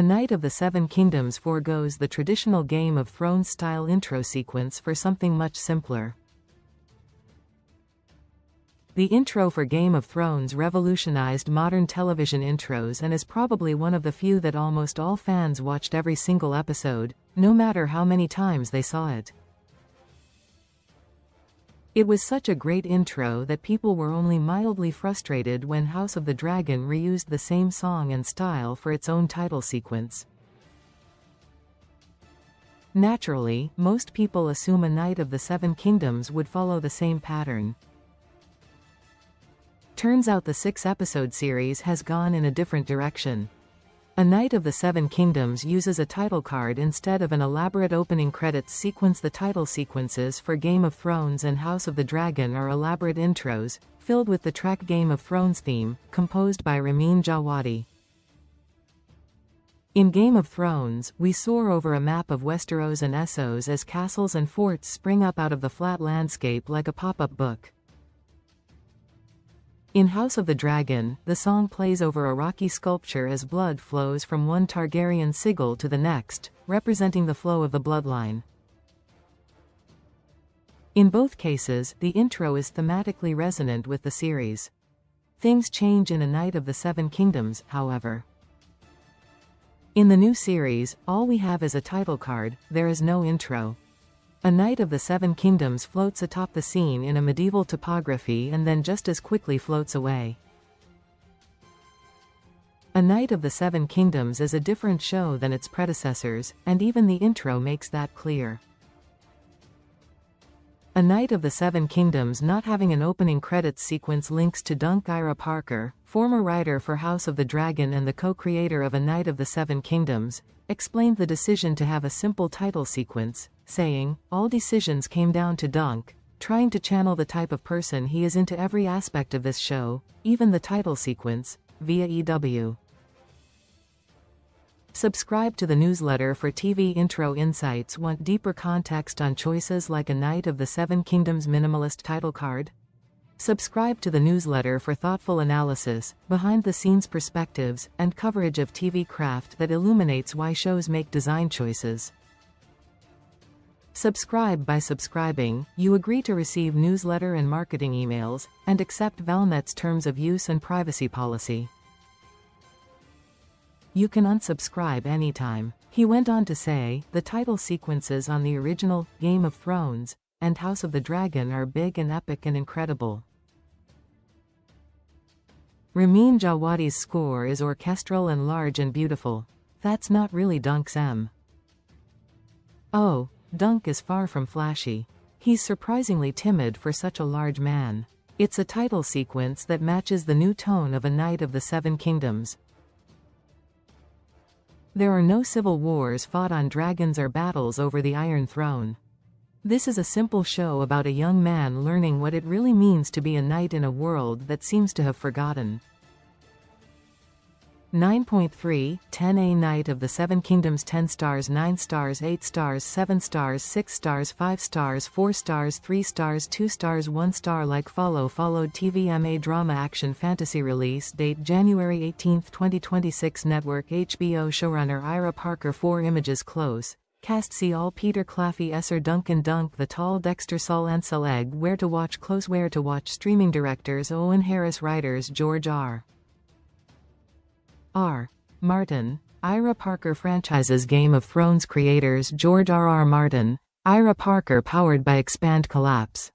A Knight of the Seven Kingdoms forgoes the traditional Game of Thrones-style intro sequence for something much simpler. The intro for Game of Thrones revolutionized modern television intros and is probably one of the few that almost all fans watched every single episode, no matter how many times they saw it. It was such a great intro that people were only mildly frustrated when House of the Dragon reused the same song and style for its own title sequence. Naturally, most people assume A Knight of the Seven Kingdoms would follow the same pattern. Turns out the 6-episode series has gone in a different direction. A Knight of the Seven Kingdoms uses a title card instead of an elaborate opening credits sequence. The title sequences for Game of Thrones and House of the Dragon are elaborate intros, filled with the track Game of Thrones theme, composed by Ramin Djawadi. In Game of Thrones, we soar over a map of Westeros and Essos as castles and forts spring up out of the flat landscape like a pop-up book. In House of the Dragon, the song plays over a rocky sculpture as blood flows from one Targaryen sigil to the next, representing the flow of the bloodline. In both cases, the intro is thematically resonant with the series. Things change in A Knight of the Seven Kingdoms, however. In the new series, all we have is a title card, there is no intro. A Knight of the Seven Kingdoms floats atop the scene in a medieval topography and then just as quickly floats away. A Knight of the Seven Kingdoms is a different show than its predecessors, and even the intro makes that clear. A Knight of the Seven Kingdoms not having an opening credits sequence links to Dunk. Ira Parker, former writer for House of the Dragon and the co-creator of A Knight of the Seven Kingdoms, explained the decision to have a simple title sequence, saying, "All decisions came down to Dunk, trying to channel the type of person he is into every aspect of this show, even the title sequence, via EW." Subscribe to the newsletter for TV intro insights. Want deeper context on choices like A Knight of the Seven Kingdoms minimalist title card? Subscribe to the newsletter for thoughtful analysis, behind-the-scenes perspectives, and coverage of TV craft that illuminates why shows make design choices. Subscribe. By subscribing, you agree to receive newsletter and marketing emails, and accept Valnet's terms of use and privacy policy. You can unsubscribe anytime. He went on to say, the title sequences on the original Game of Thrones and House of the Dragon are big and epic and incredible. Ramin Djawadi's score is orchestral and large and beautiful. That's not really Dunk's M. Oh, Dunk is far from flashy. He's surprisingly timid for such a large man. It's a title sequence that matches the new tone of A Knight of the Seven Kingdoms. There are no civil wars fought on dragons or battles over the Iron Throne. This is a simple show about a young man learning what it really means to be a knight in a world that seems to have forgotten. 9.3, 10 A Knight of the Seven Kingdoms 10 stars 9 stars 8 stars 7 stars 6 stars 5 stars 4 stars 3 stars 2 stars 1 star. Like followed TVMA drama action fantasy. Release date January 18, 2026. Network HBO. Showrunner Ira Parker. 4 images. Close cast. See all. Peter Claffey, Esser, Duncan Dunk, The Tall, Dexter, Saul, Ansel, Egg. Where to watch. Close. Where to watch. Streaming directors Owen Harris. Writers George R. Martin. Ira Parker. Franchises Game of Thrones creators George R. R. Martin. Ira Parker. Powered by Expand Collapse.